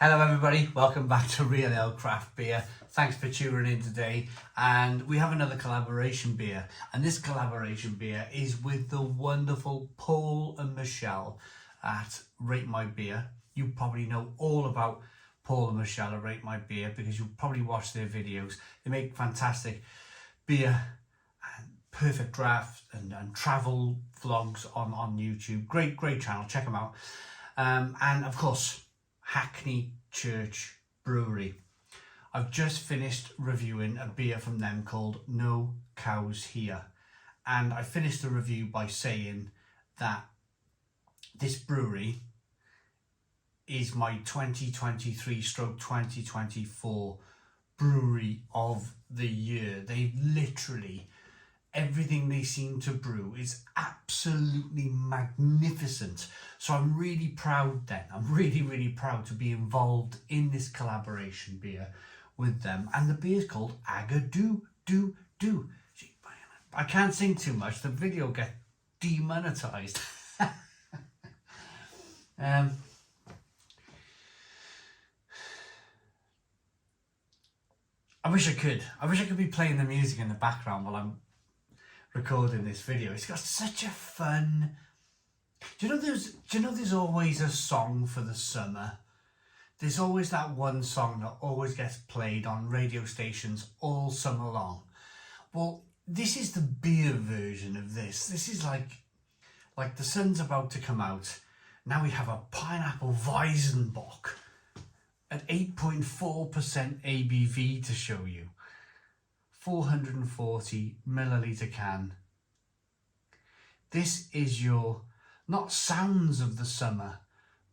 Hello everybody, welcome back to Real Ale Craft Beer. Thanks for tuning in today, and we have another collaboration beer, and this collaboration beer is with the wonderful Paul and Michelle at RateMyBeer. You probably know all about Paul and Michelle at RateMyBeer because you probably watch their videos. They make fantastic beer and perfect draft and travel vlogs on YouTube. Great channel, check them out. And of course, Hackney Church Brewery. I've just finished reviewing a beer from them called No Cows Here, and I finished the review by saying that this brewery is my 2023/2024 brewery of the year. They literally, everything they seem to brew is absolutely magnificent. So I'm really proud then. I'm really proud to be involved in this collaboration beer with them. And the beer is called AgaDoo. I can't sing too much. The video gets demonetized. I wish I could. I wish I could be playing the music in the background while I'm recording this video. It's got such a fun. Do you know there's always a song for the summer? There's always that one song that always gets played on radio stations all summer long. Well, this is the beer version of this. This is like the sun's about to come out. Now we have a pineapple Weizenbock at 8.4% ABV to show you. 440 milliliter can. This is your, not sounds of the summer,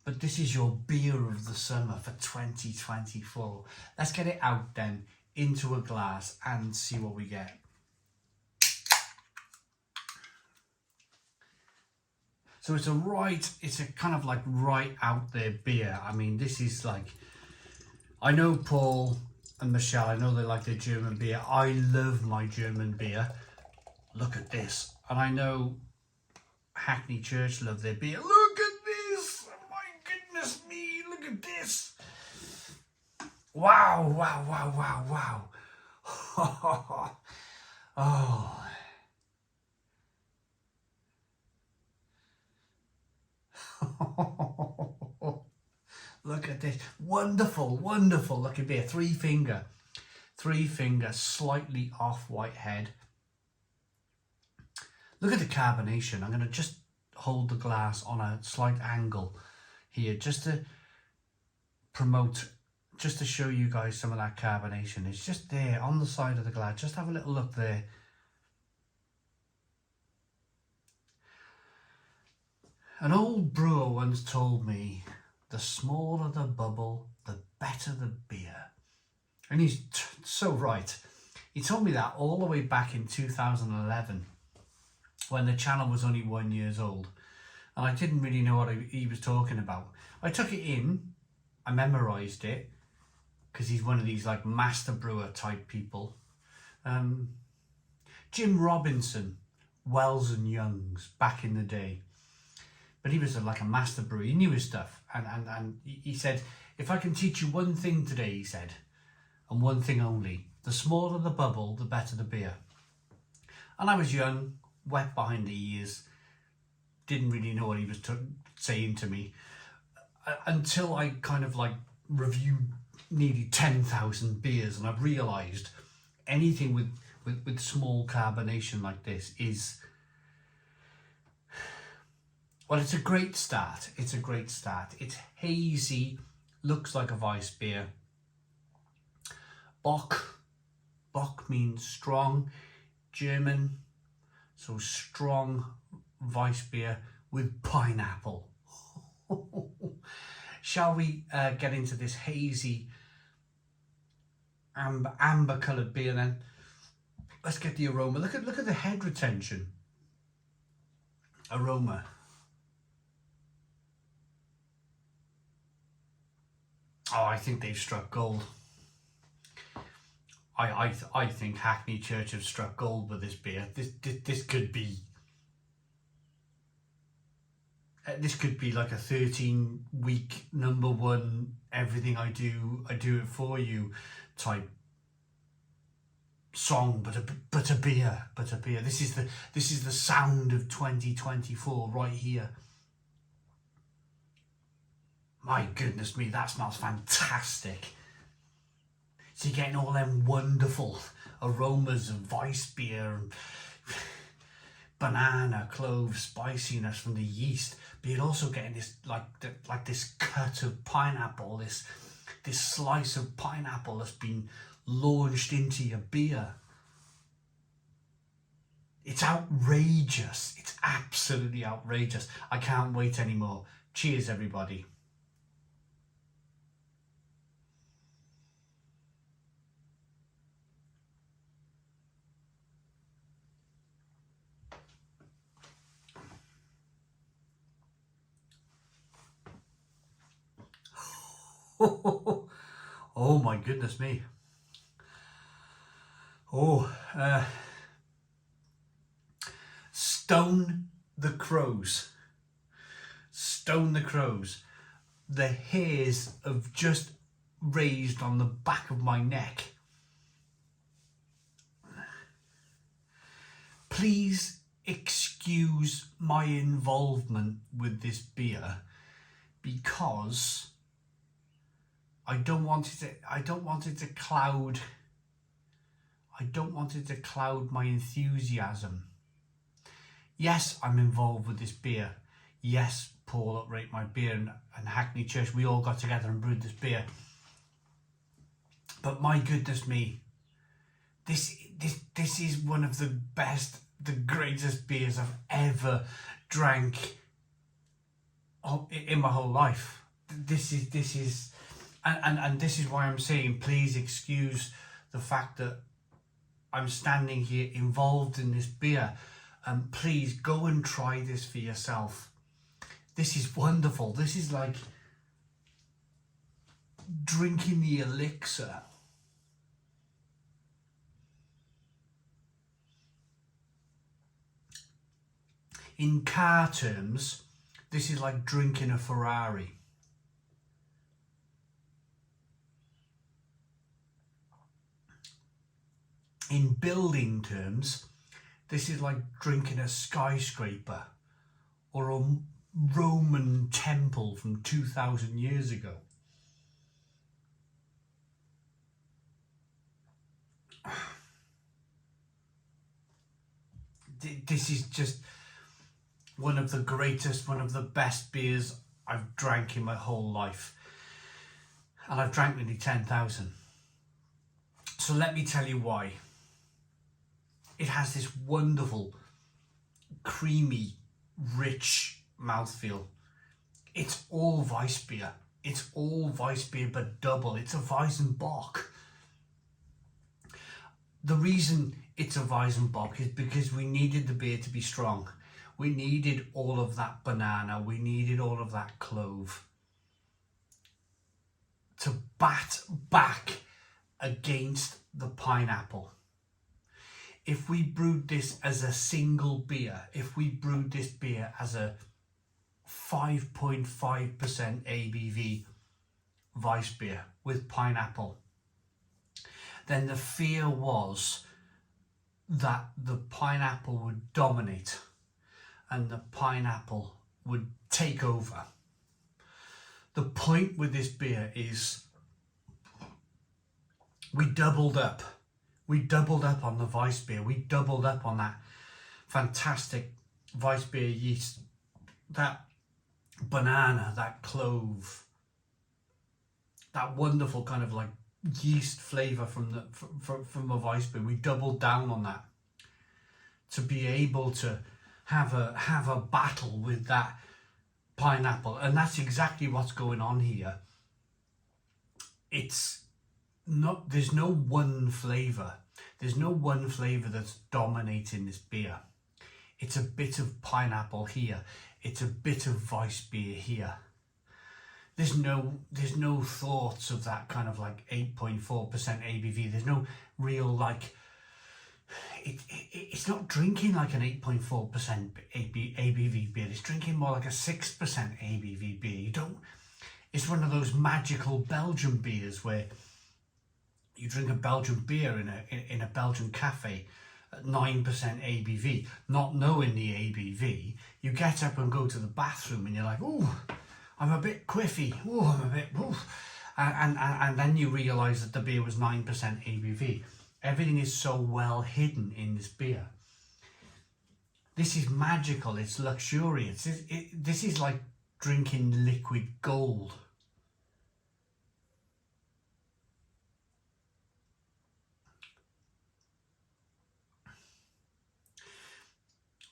but this is your beer of the summer for 2024. Let's get it out then into a glass and see what we get. So it's a kind of like right out there beer. I mean, this is like, I know Paul and Michelle, I know they like their German beer. I love my German beer. Look at this. And I know Hackney Church love their beer. Look at this! Oh my goodness me, look at this! Wow. Oh. Look at this. Wonderful looking beer. Three finger, slightly off white head. Look at the carbonation. I'm going to just hold the glass on a slight angle here just to show you guys some of that carbonation. It's just there on the side of the glass. Just have a little look there. An old brewer once told me, the smaller the bubble, the better the beer. And he's so right. He told me that all the way back in 2011 when the channel was only 1 year old. And I didn't really know what he was talking about. I took it in, I memorised it, because he's one of these like master brewer type people. Jim Robinson, Wells and Youngs, back in the day. But he was like a master brewer. He knew his stuff. And he said, if I can teach you one thing today, he said, and one thing only, the smaller the bubble, the better the beer. And I was young, wet behind the ears, didn't really know what he was saying to me, until I kind of like reviewed nearly 10,000 beers, and I've realised anything with small carbonation like this is, well, it's a great start. It's hazy, looks like a Weissbier. Bock means strong, German, so strong Weissbier with pineapple. Shall we get into this hazy amber coloured beer then? Let's get the aroma. Look at the head retention. Aroma. Oh, I think they've struck gold. I think Hackney Church have struck gold with this beer. This could be this could be like a 13-week #1, everything I do it for you type song, but a beer. This is the sound of 2024 right here. My goodness me, that smells fantastic. So you're getting all them wonderful aromas of Weissbier and banana, clove, spiciness from the yeast, but you're also getting this like this cut of pineapple, this slice of pineapple that's been launched into your beer. It's outrageous. It's absolutely outrageous. I can't wait anymore. Cheers, everybody. Oh my goodness me. Stone the crows. Stone the crows. The hairs have just raised on the back of my neck. Please excuse my involvement with this beer, because I don't want it to cloud my enthusiasm. Yes, I'm involved with this beer. Yes, Paul at RateMyBeer and Hackney Church, we all got together and brewed this beer. But my goodness me, this is one of the best, the greatest beers I've ever drank in my whole life. This is and this is why I'm saying, please excuse the fact that I'm standing here involved in this beer. Please go and try this for yourself. This is wonderful. This is like drinking the elixir. In car terms, this is like drinking a Ferrari. In building terms, this is like drinking a skyscraper or a Roman temple from 2,000 years ago. This is just one of the greatest, one of the best beers I've drank in my whole life. And I've drank nearly 10,000. So let me tell you why. It has this wonderful, creamy, rich mouthfeel. It's all Weissbier. It's all Weissbier, but double. It's a Weizenbock. The reason it's a Weizenbock is because we needed the beer to be strong. We needed all of that banana. We needed all of that clove to bat back against the pineapple. If we brewed this as a single beer, if we brewed this beer as a 5.5% ABV Weissbier with pineapple, then the fear was that the pineapple would dominate and the pineapple would take over. The point with this beer is we doubled up. We doubled up on the Weissbier. We doubled up on that fantastic Weissbier yeast, that banana, that clove, that wonderful kind of like yeast flavour from the Weissbier. We doubled down on that to be able to have a battle with that pineapple, and that's exactly what's going on here. It's not, there's no one flavour. There's no one flavour that's dominating this beer. It's a bit of pineapple here. It's a bit of Weissbier here. There's no thoughts of that kind of like 8.4% ABV. There's no real like it's not drinking like an 8.4% ABV beer. It's drinking more like a 6% ABV beer. You don't. It's one of those magical Belgian beers where you drink a Belgian beer in a Belgian cafe at 9% ABV, not knowing the ABV. You get up and go to the bathroom and you're like, oh, I'm a bit quiffy. Oh, I'm a bit, ooh. And then you realise that the beer was 9% ABV. Everything is so well hidden in this beer. This is magical. It's luxurious. This is like drinking liquid gold.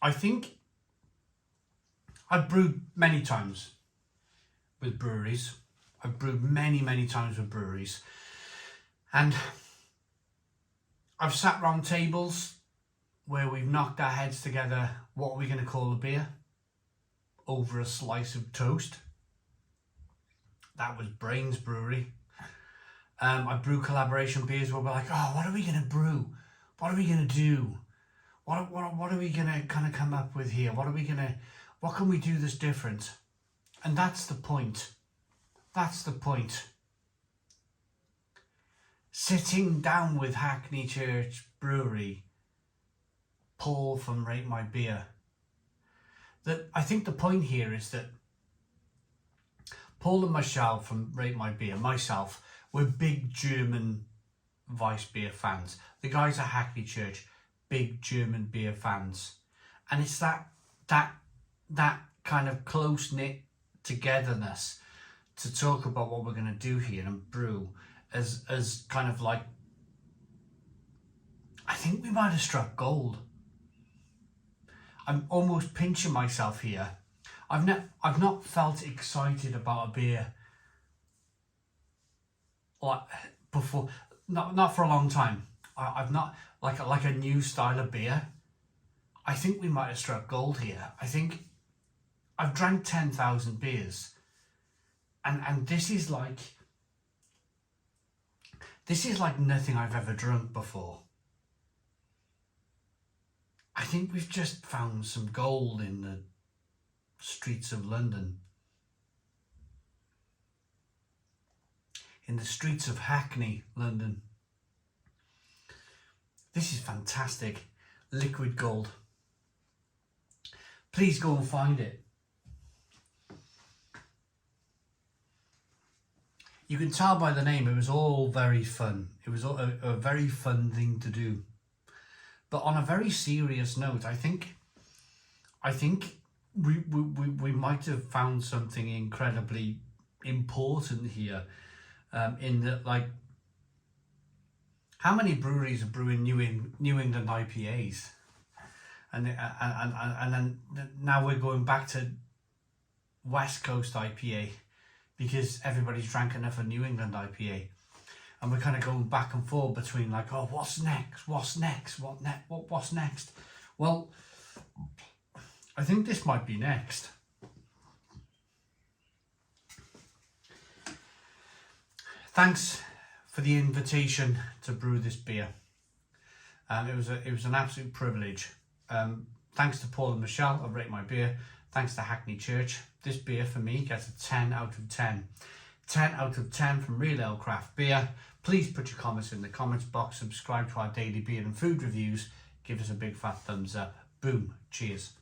I think I've brewed many times with breweries. I've brewed many times with breweries. And I've sat round tables where we've knocked our heads together. What are we going to call the beer? Over a slice of toast. That was Brains Brewery. I brew collaboration beers where we're like, oh, what are we going to brew? What are we going to do? What are we going to kind of come up with here? What can we do that's different? And that's the point. That's the point. Sitting down with Hackney Church Brewery, Paul from RateMyBeer. That I think the point here is that Paul and Michelle from RateMyBeer, myself, we're big German Weissbier fans. The guys at Hackney Church, big German beer fans. And it's that kind of close-knit togetherness to talk about what we're going to do here and brew as kind of like, I think we might have struck gold. I'm almost pinching myself here. I've not felt excited about a beer like before, not for a long time. I've not like a new style of beer. I think we might have struck gold here. I think I've drank 10,000 beers, and this is like nothing I've ever drunk before. I think we've just found some gold in the streets of London. In the streets of Hackney, London. This is fantastic. Liquid gold. Please go and find it. You can tell by the name, it was all very fun. It was a very fun thing to do. But on a very serious note, I think we might have found something incredibly important here. In that, like, how many breweries are brewing New England IPAs, and then now we're going back to West Coast IPA because everybody's drank enough of New England IPA, and we're kind of going back and forth between like, oh, what's next? What's next? What's next? Well, I think this might be next. Thanks for the invitation to brew this beer. It was an absolute privilege. Thanks to Paul and Michelle of RateMyBeer. Thanks to Hackney Church. This beer for me gets a 10 out of 10. 10 out of 10 from Real Ale Craft Beer. Please put your comments in the comments box. Subscribe to our daily beer and food reviews. Give us a big fat thumbs up. Boom. Cheers.